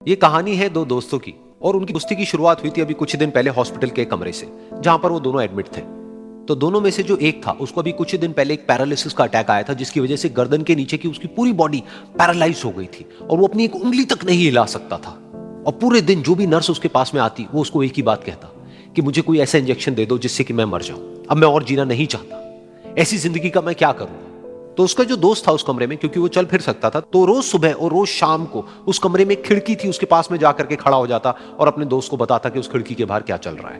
ये कहानी है दो दोस्तों की और उनकी दोस्ती की शुरुआत हुई थी अभी कुछ दिन पहले हॉस्पिटल के कमरे से, जहां पर वो दोनों एडमिट थे। तो दोनों में से जो एक था उसको अभी कुछ दिन पहले एक पैरालिसिस का अटैक आया था, जिसकी वजह से गर्दन के नीचे की उसकी पूरी बॉडी पैरालाइज हो गई थी और वो अपनी एक उंगली तक नहीं हिला सकता था। और पूरे दिन जो भी नर्स उसके पास में आती वो उसको एक ही बात कहता कि मुझे कोई ऐसा इंजेक्शन दे दो जिससे कि मैं मर जाऊं, अब मैं और जीना नहीं चाहता, ऐसी जिंदगी का मैं क्या करूं। तो उसका जो दोस्त था उस कमरे में, क्योंकि वो चल फिर सकता था, तो रोज सुबह और रोज शाम को उस कमरे में खिड़की थी, उसके पास में जाकर के खड़ा हो जाता और अपने दोस्त को बताता कि उस खिड़की के बाहर क्या चल रहा है।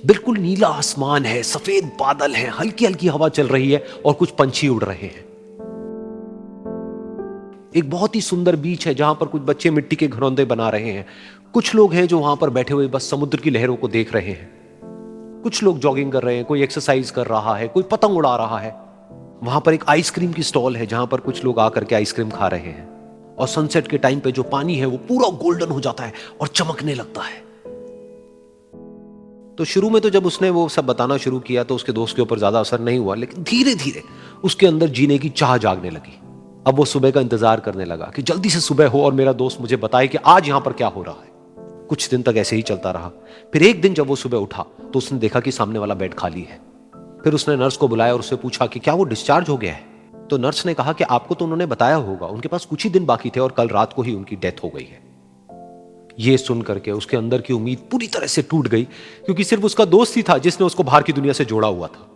बिल्कुल नीला आसमान है, सफेद बादल है, हल्की हल्की हवा चल रही है और कुछ पंछी उड़ रहे हैं। एक बहुत ही सुंदर बीच है जहां पर कुछ बच्चे मिट्टी के घरौंदे बना रहे हैं। कुछ लोग हैं जो वहां पर बैठे हुए बस समुद्र की लहरों को देख रहे हैं। कुछ लोग जॉगिंग कर रहे हैं, कोई एक्सरसाइज कर रहा है, कोई पतंग उड़ा रहा है। वहां पर एक आइसक्रीम की स्टॉल है जहां पर कुछ लोग आकर के आइसक्रीम खा रहे हैं। और सनसेट के टाइम पे जो पानी है वो पूरा गोल्डन हो जाता है और चमकने लगता है। तो शुरू में तो जब उसने वो सब बताना शुरू किया तो उसके दोस्त के ऊपर ज्यादा असर नहीं हुआ, लेकिन धीरे धीरे उसके अंदर जीने की चाह जागने लगी। अब वो सुबह का इंतजार करने लगा कि जल्दी से सुबह हो और मेरा दोस्त मुझे बताए कि आज यहां पर क्या हो रहा है। कुछ दिन तक ऐसे ही चलता रहा। फिर एक दिन जब वो सुबह उठा तो उसने देखा कि सामने वाला बेड खाली है। फिर उसने नर्स को बुलाया और उससे पूछा कि क्या वो डिस्चार्ज हो गया है। तो नर्स ने कहा कि आपको तो उन्होंने बताया होगा, उनके पास कुछ ही दिन बाकी थे और कल रात को ही उनकी डेथ हो गई है। ये सुन करके उसके अंदर की उम्मीद पूरी तरह से टूट गई, क्योंकि सिर्फ उसका दोस्त ही था जिसने उसको बाहर की दुनिया से जोड़ा हुआ था,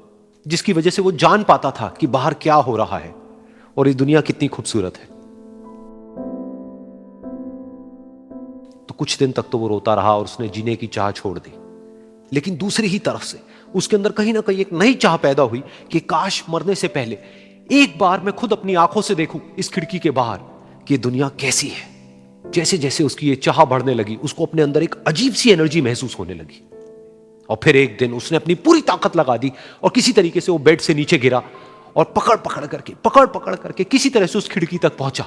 जिसकी वजह से वो जान पाता था कि बाहर क्या हो रहा है और ये दुनिया कितनी खूबसूरत है। तो कुछ दिन तक तो वो रोता रहा और उसने जीने की चाह छोड़ दी। लेकिन दूसरी ही तरफ से उसके अंदर कहीं ना कहीं एक नई चाह पैदा हुई कि काश मरने से पहले एक बार मैं खुद अपनी आंखों से देखूं इस खिड़की के बाहर कि दुनिया कैसी है। जैसे जैसे उसकी ये चाह बढ़ने लगी, उसको अपने अंदर एक अजीब सी एनर्जी महसूस होने लगी। और फिर एक दिन उसने अपनी पूरी ताकत लगा दी और किसी तरीके से वो बेड से नीचे गिरा और पकड़ पकड़ करके किसी तरह से उस खिड़की तक पहुंचा।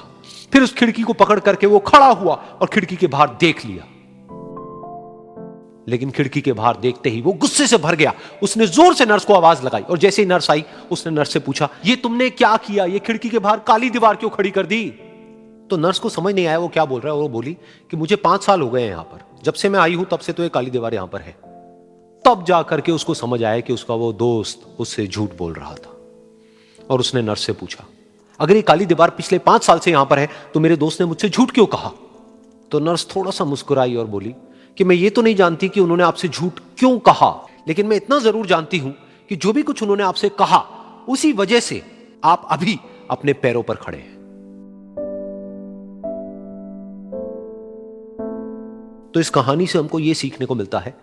फिर उस खिड़की को पकड़ करके वो खड़ा हुआ और खिड़की के बाहर देख लिया। लेकिन खिड़की के बाहर देखते ही वो गुस्से से भर गया। उसने जोर से नर्स को आवाज लगाई और जैसे ही नर्स आई उसने नर्स से पूछा, ये तुमने क्या किया, ये खिड़की के बाहर काली दीवार क्यों खड़ी कर दी। तो नर्स को समझ नहीं आया वो क्या बोल रहा है और वो बोली कि मुझे 5 साल हो गए हैं यहां पर, जब से मैं आई हूं तब से तो ये काली दीवार यहां पर है। तब जाकर के उसको समझ आया कि उसका वो दोस्त उससे झूठ बोल रहा था। और उसने नर्स से पूछा, अगर ये काली दीवार पिछले 5 साल से यहां पर है तो मेरे दोस्त ने मुझसे झूठ क्यों कहा। तो नर्स थोड़ा सा मुस्कुराई और बोली कि मैं ये तो नहीं जानती कि उन्होंने आपसे झूठ क्यों कहा, लेकिन मैं इतना जरूर जानती हूं कि जो भी कुछ उन्होंने आपसे कहा उसी वजह से आप अभी अपने पैरों पर खड़े हैं। तो इस कहानी से हमको यह सीखने को मिलता है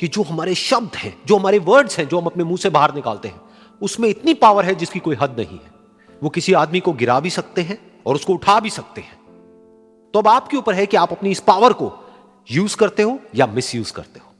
कि जो हमारे शब्द हैं, जो हमारे वर्ड्स हैं, जो हम अपने मुंह से बाहर निकालते हैं, उसमें इतनी पावर है जिसकी कोई हद नहीं है। वो किसी आदमी को गिरा भी सकते हैं और उसको उठा भी सकते हैं। तो अब आपके ऊपर है कि आप अपनी इस पावर को यूज करते हो या मिस यूज करते हो।